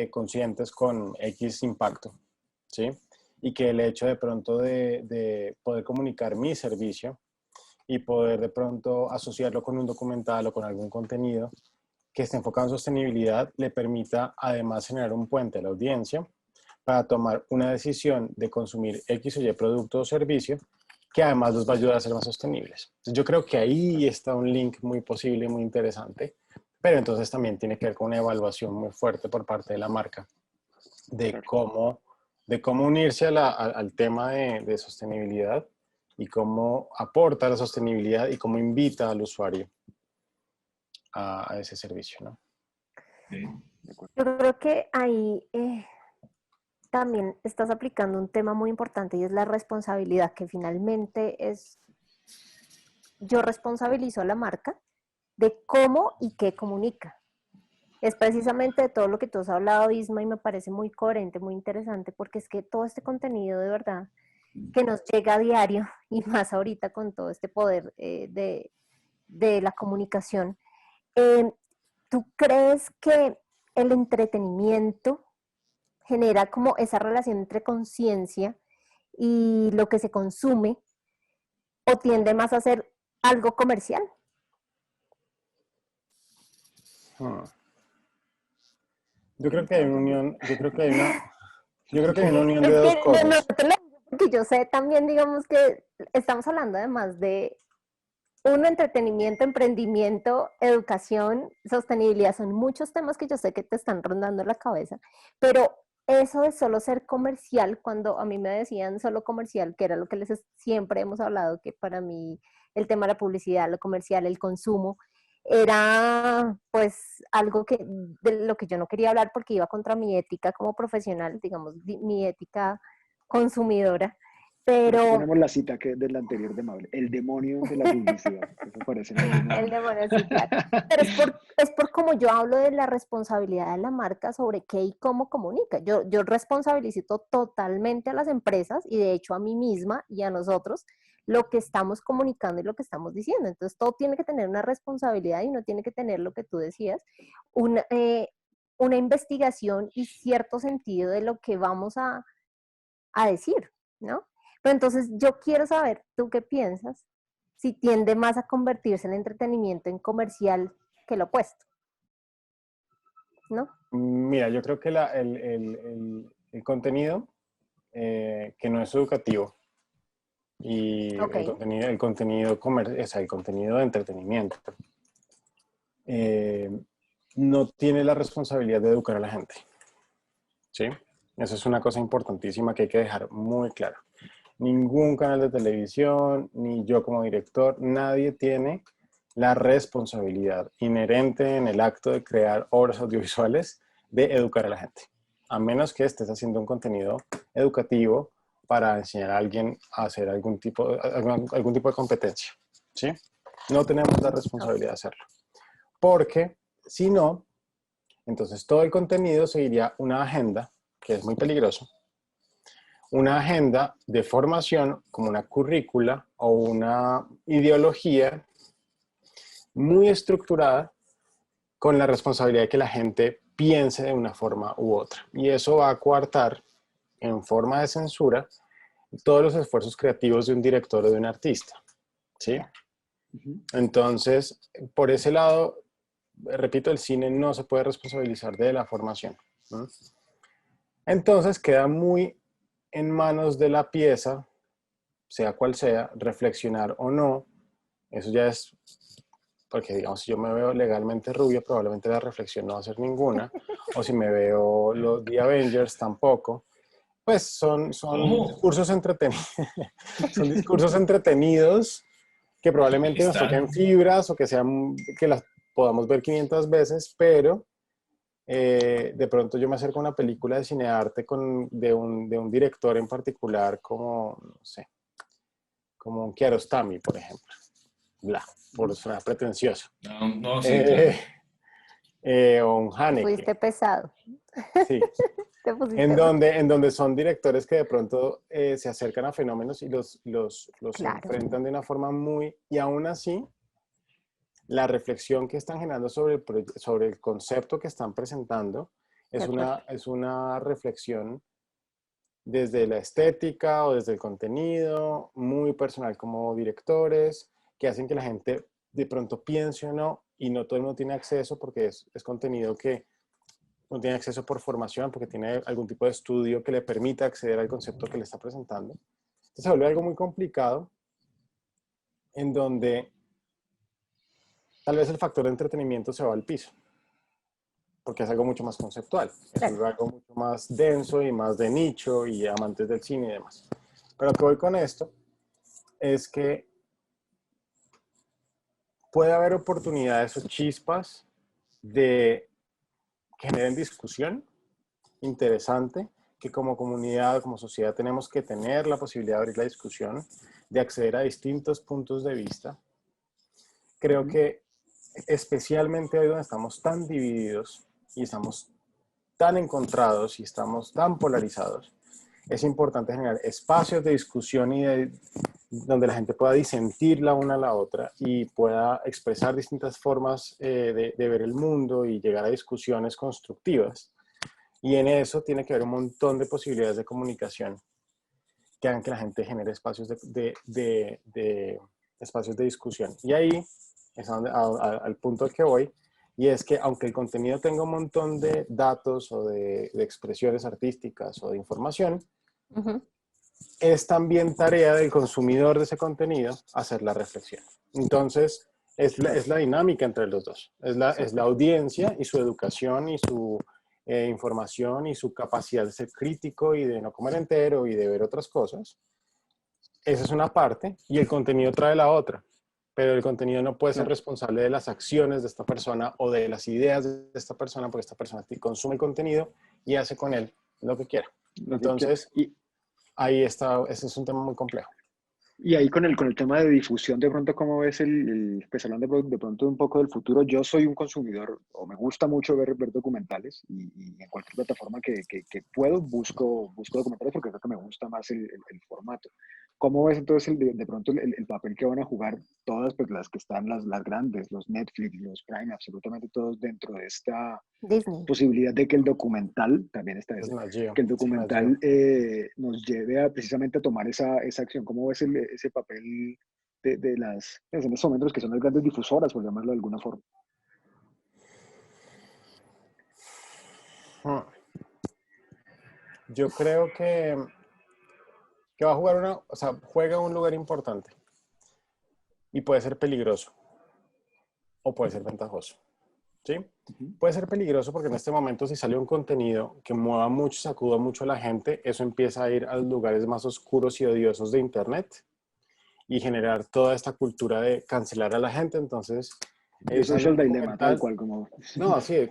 conscientes con X impacto, ¿sí? Y que el hecho de pronto de poder comunicar mi servicio y poder de pronto asociarlo con un documental o con algún contenido que esté enfocado en sostenibilidad le permita además generar un puente a la audiencia para tomar una decisión de consumir X o Y producto o servicio que además los va a ayudar a ser más sostenibles. Entonces, yo creo que ahí está un link muy posible y muy interesante, pero entonces también tiene que ver con una evaluación muy fuerte por parte de la marca de cómo unirse al tema de sostenibilidad y cómo aporta la sostenibilidad y cómo invita al usuario a ese servicio, ¿no? Sí. Yo creo que ahí también estás aplicando un tema muy importante y es la responsabilidad, que finalmente es, yo responsabilizo a la marca de cómo y qué comunica. Es precisamente de todo lo que tú has hablado, Isma, y me parece muy coherente, muy interesante, porque es que todo este contenido de verdad que nos llega a diario, y más ahorita con todo este poder de la comunicación, ¿tú crees que el entretenimiento genera como esa relación entre conciencia y lo que se consume, o tiende más a ser algo comercial? Yo creo que hay una unión, yo creo que hay una unión de Es dos que cosas. te lo digo porque yo sé también, digamos, que estamos hablando además de un entretenimiento, emprendimiento, educación, sostenibilidad, son muchos temas que yo sé que te están rondando la cabeza, pero eso de solo ser comercial, cuando a mí me decían solo comercial, que era lo que siempre hemos hablado, que para mí el tema de la publicidad, lo comercial, el consumo, era pues algo de lo que yo no quería hablar porque iba contra mi ética como profesional, digamos, mi ética consumidora. Por eso Pero ponemos la cita que es del anterior de Mable, el demonio de la publicidad. Eso parece en algún el momento. demonio, sí, claro. Pero es por cómo yo hablo de la responsabilidad de la marca sobre qué y cómo comunica. Yo responsabilizo totalmente a las empresas y de hecho a mí misma y a nosotros lo que estamos comunicando y lo que estamos diciendo. Entonces todo tiene que tener una responsabilidad y no tiene que tener lo que tú decías, una investigación y cierto sentido de lo que vamos a decir, ¿no? Pero entonces yo quiero saber, ¿tú qué piensas? Si tiende más a convertirse el entretenimiento en comercial que lo opuesto, ¿no? Mira, yo creo que el contenido que no es educativo y Ok. el contenido de entretenimiento no tiene la responsabilidad de educar a la gente, ¿sí? Eso es una cosa importantísima que hay que dejar muy claro. Ningún canal de televisión, ni yo como director, nadie tiene la responsabilidad inherente en el acto de crear obras audiovisuales de educar a la gente, a menos que estés haciendo un contenido educativo para enseñar a alguien a hacer algún tipo de competencia, ¿sí? No tenemos la responsabilidad de hacerlo, porque si no, entonces todo el contenido seguiría una agenda, que es muy peligroso, una agenda de formación como una currícula o una ideología muy estructurada con la responsabilidad de que la gente piense de una forma u otra. Y eso va a coartar en forma de censura todos los esfuerzos creativos de un director o de un artista, ¿sí? Entonces, por ese lado, repito, el cine no se puede responsabilizar de la formación, ¿no? Entonces queda muy en manos de la pieza, sea cual sea, reflexionar o no. Eso ya es, porque digamos, si yo me veo legalmente rubio, probablemente la reflexión no va a ser ninguna, o si me veo los The Avengers, tampoco. Pues son discursos entretenidos, son discursos entretenidos que probablemente nos toquen fibras o que sean, que las podamos ver 500 veces, pero de pronto yo me acerco a una película de cinearte de un director en particular como, no sé, como un Kiarostami, por ejemplo. Bla, por sonar pretencioso. No, no, sí, claro. O un Haneke. Fuiste pesado. Sí. Te pusiste En donde son directores que de pronto se acercan a fenómenos y los Claro. enfrentan de una forma muy... Y aún así, la reflexión que están generando sobre el concepto que están presentando De acuerdo. es una reflexión desde la estética o desde el contenido, muy personal como directores, que hacen que la gente de pronto piense o no, y no todo el mundo tiene acceso porque es contenido que no tiene acceso por formación, porque tiene algún tipo de estudio que le permita acceder al concepto que le está presentando. Entonces se vuelve algo muy complicado, en donde tal vez el factor de entretenimiento se va al piso, porque es algo mucho más conceptual, es Claro. algo mucho más denso y más de nicho y amantes del cine y demás. Pero lo que voy con esto es que puede haber oportunidades o chispas de que generen discusión interesante, que como comunidad, como sociedad tenemos que tener la posibilidad de abrir la discusión, de acceder a distintos puntos de vista. Creo que especialmente hoy donde estamos tan divididos y estamos tan encontrados y estamos tan polarizados, es importante generar espacios de discusión donde la gente pueda disentir la una a la otra y pueda expresar distintas formas de ver el mundo y llegar a discusiones constructivas. Y en eso tiene que haber un montón de posibilidades de comunicación que hagan que la gente genere espacios espacios de discusión. Y ahí es al punto al que voy, y es que aunque el contenido tenga un montón de datos o de expresiones artísticas o de información, es también tarea del consumidor de ese contenido hacer la reflexión. Entonces, es la dinámica entre los dos. Es la audiencia y su educación y su información y su capacidad de ser crítico y de no comer entero y de ver otras cosas. Esa es una parte y el contenido trae la otra. Pero el contenido no puede ser responsable de las acciones de esta persona o de las ideas de esta persona, porque esta persona consume el contenido y hace con él lo que quiera. Entonces, ahí está, ese es un tema muy complejo. Y ahí con el tema de difusión, de pronto, ¿cómo ves pues hablando de pronto un poco del futuro? Yo soy un consumidor, o me gusta mucho ver documentales, y en cualquier plataforma que puedo, busco documentales porque creo que me gusta más el formato. ¿Cómo ves entonces de pronto el papel que van a jugar todas, pues las que están, las grandes, los Netflix, los Prime, absolutamente todos dentro de esta Disney. posibilidad de que el documental, también está ese, que el documental nos lleve precisamente a tomar esa acción? ¿Cómo ves ese papel de las, pues, en estos momentos que son las grandes difusoras, por llamarlo de alguna forma? Yo creo que va a jugar juega un lugar importante y puede ser peligroso o puede ser ventajoso. ¿Sí? Puede ser peligroso porque en este momento si sale un contenido que mueva mucho, sacuda mucho a la gente, eso empieza a ir a los lugares más oscuros y odiosos de Internet y generar toda esta cultura de cancelar a la gente. Entonces, social dilemma, tal cual como... No, sí,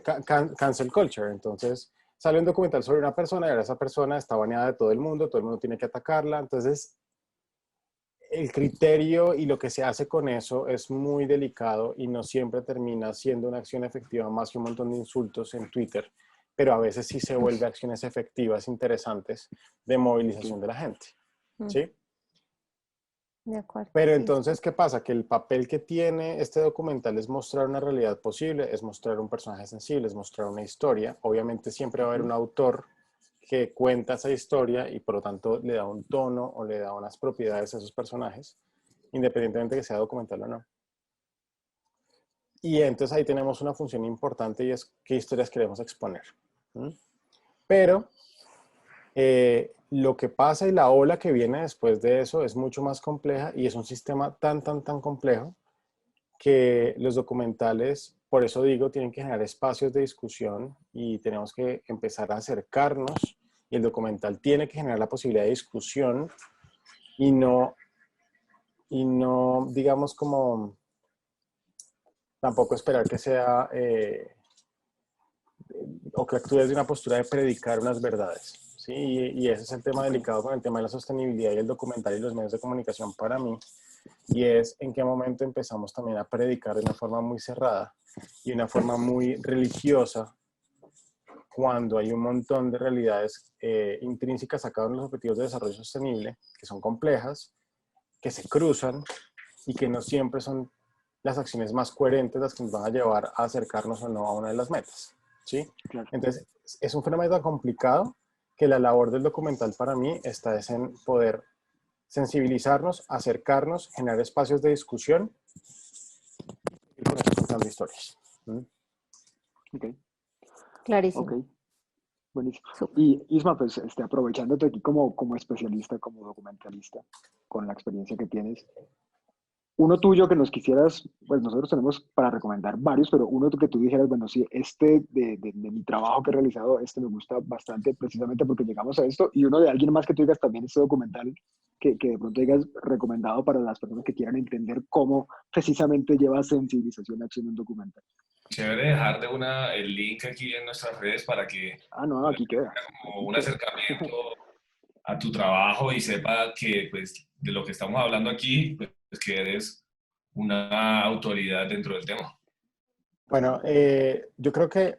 cancel culture. Entonces, sale un documental sobre una persona y ahora esa persona está baneada de todo el mundo tiene que atacarla. Entonces, el criterio y lo que se hace con eso es muy delicado y no siempre termina siendo una acción efectiva más que un montón de insultos en Twitter, pero a veces sí se vuelve acciones efectivas interesantes de movilización de la gente, ¿sí? De acuerdo. Pero entonces, ¿qué pasa? Que el papel que tiene este documental es mostrar una realidad posible, es mostrar un personaje sensible, es mostrar una historia. Obviamente siempre va a haber un autor que cuenta esa historia y por lo tanto le da un tono o le da unas propiedades a esos personajes, independientemente de que sea documental o no. Y entonces ahí tenemos una función importante y es qué historias queremos exponer. Pero lo que pasa y la ola que viene después de eso es mucho más compleja y es un sistema tan complejo que los documentales, por eso digo, tienen que generar espacios de discusión y tenemos que empezar a acercarnos y el documental tiene que generar la posibilidad de discusión y no digamos como tampoco esperar que sea o que actúes de una postura de predicar unas verdades, ¿sí? Y ese es el tema delicado con el tema de la sostenibilidad y el documental y los medios de comunicación para mí, y es en qué momento empezamos también a predicar de una forma muy cerrada y una forma muy religiosa, cuando hay un montón de realidades intrínsecas a cada uno de los objetivos de desarrollo sostenible, que son complejas, que se cruzan y que no siempre son las acciones más coherentes las que nos van a llevar a acercarnos o no a una de las metas, ¿sí? Claro. Entonces, es un fenómeno tan complicado que la labor del documental para mí está en poder sensibilizarnos, acercarnos, generar espacios de discusión y poner contando historias. ¿Mm? Ok, Clarísimo. ok, buenísimo. Súper. Y Isma, pues aprovechándote aquí como especialista, como documentalista, con la experiencia que tienes, uno tuyo que nos quisieras, pues nosotros tenemos para recomendar varios, pero uno que tú dijeras, bueno, sí, de mi trabajo que he realizado, me gusta bastante precisamente porque llegamos a esto, y uno de alguien más que tú digas también este documental que de pronto digas recomendado para las personas que quieran entender cómo precisamente lleva sensibilización a acción un documental. Chévere dejar de el link aquí en nuestras redes para que Ah, no, aquí queda. como Aquí un queda. acercamiento a tu trabajo y sepa que pues de lo que estamos hablando aquí, pues que eres una autoridad dentro del tema. Bueno, yo creo que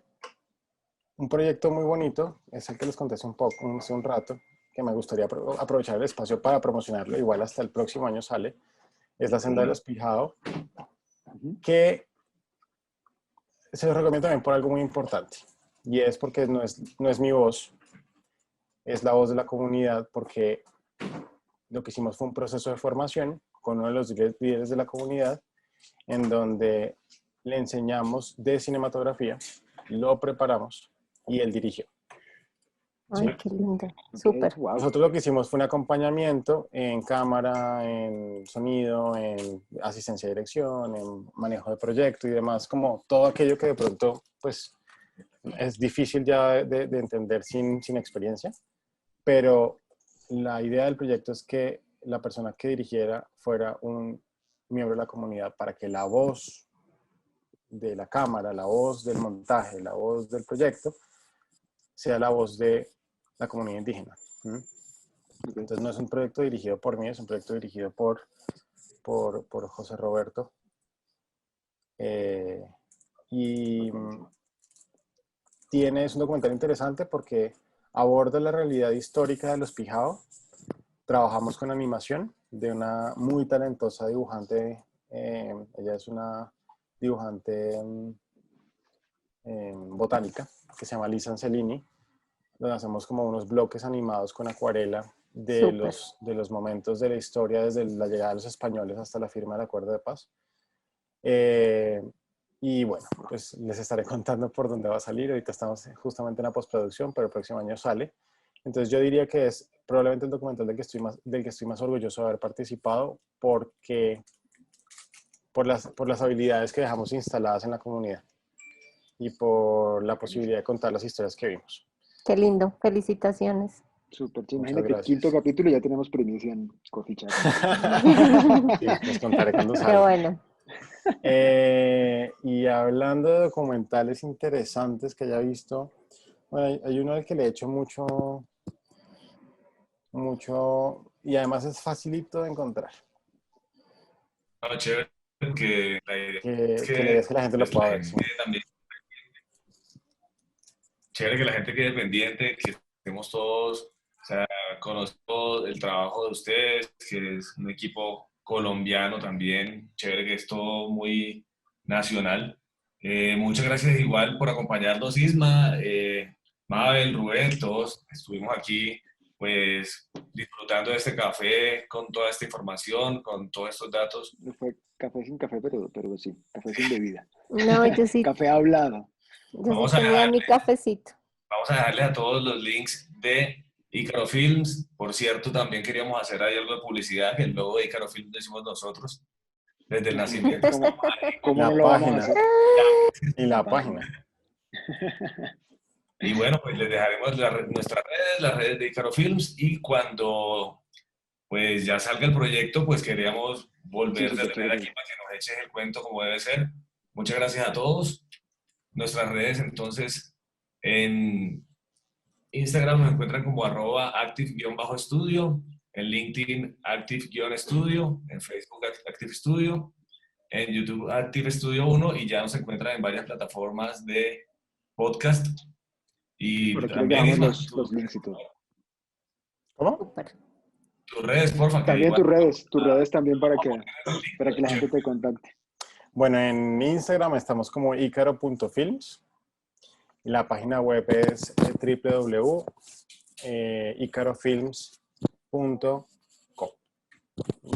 un proyecto muy bonito es el que les conté hace hace un rato, que me gustaría aprovechar el espacio para promocionarlo, igual hasta el próximo año sale, es La Senda de los Pijao, que se los recomiendo también por algo muy importante, y es porque no es mi voz, es la voz de la comunidad, porque lo que hicimos fue un proceso de formación con uno de los líderes de la comunidad, en donde le enseñamos de cinematografía, lo preparamos y él dirigió. ¿Sí? Ay, qué lindo. Súper. Wow. Nosotros lo que hicimos fue un acompañamiento en cámara, en sonido, en asistencia de dirección, en manejo de proyecto y demás, como todo aquello que de pronto pues es difícil ya de entender sin experiencia, pero la idea del proyecto es que la persona que dirigiera fuera un miembro de la comunidad para que la voz de la cámara, la voz del montaje, la voz del proyecto sea la voz de la comunidad indígena. Entonces no es un proyecto dirigido por mí, es un proyecto dirigido por José Roberto. Y es un documental interesante porque aborda la realidad histórica de los Pijao. Trabajamos con animación de una muy talentosa dibujante. Ella es una dibujante botánica que se llama Lisa Ancelini, donde hacemos como unos bloques animados con acuarela de los momentos de la historia desde la llegada de los españoles hasta la firma del Acuerdo de Paz. Y bueno, pues les estaré contando por dónde va a salir. Ahorita estamos justamente en la postproducción, pero el próximo año sale. Entonces yo diría que es probablemente el documental del que estoy más orgulloso de haber participado, porque por las habilidades que dejamos instaladas en la comunidad y por la posibilidad de contar las historias que vimos. Qué lindo. Felicitaciones. Súper, sí, Muchas imagínate, gracias. quinto capítulo y ya tenemos primicia en Coffee Chat. Sí, les contaré cuando Qué salga. bueno. Y hablando de documentales interesantes que haya visto, bueno, hay uno al que le he hecho mucho, y además es facilito de encontrar, No, chévere, que la idea es que la idea que es que la gente lo pues, la pueda ver. gente Sí. quede también, chévere que la gente quede pendiente, que estemos todos, o sea, conozco el trabajo de ustedes, que es un equipo colombiano también, chévere que es todo muy nacional. Muchas gracias igual por acompañarnos, Isma, Mabel, Rubén, todos estuvimos aquí pues disfrutando de este café con toda esta información, con todos estos datos. Fue café sin café, pero sí, café sin bebida. No, Café hablado. yo sí Vamos a tenía dejar mi cafecito. Vamos a dejarles a todos los links de Icaro Films. Por cierto, también queríamos hacer ahí algo de publicidad, que el logo de Icaro Films lo hicimos nosotros, desde el nacimiento. ¿Cómo no La lo vamos a página hacer? y la página. Y bueno, pues les dejaremos nuestras redes, las redes de Icaro Films, y cuando pues ya salga el proyecto, pues queríamos Sí, volver a súper tener chévere. aquí para que nos eches el cuento como debe ser. Muchas gracias a todos. Nuestras redes, entonces, en Instagram nos encuentran como @active_estudio, en LinkedIn active_estudio, en Facebook Active Studio, en YouTube Active Studio 1 y ya nos encuentran en varias plataformas de podcast. Y Por aquí les también, dejamos Isma, los links y todo. ¿Cómo? Súper. tus redes, porfa, que También igual tus redes también para que la gente Chévere. te contacte. Bueno, en Instagram estamos como icaro.films y la página web es www.icarofilms.com.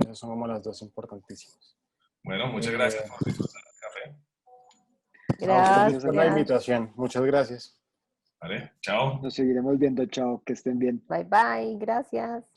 Esas son como las dos importantísimas. Bueno, muchas gracias por disfrutar del café. A ustedes Gracias, por la Gracias. invitación. Muchas gracias. ¿Vale? Chao. Nos seguiremos viendo. Chao, que estén bien. Bye bye. Gracias.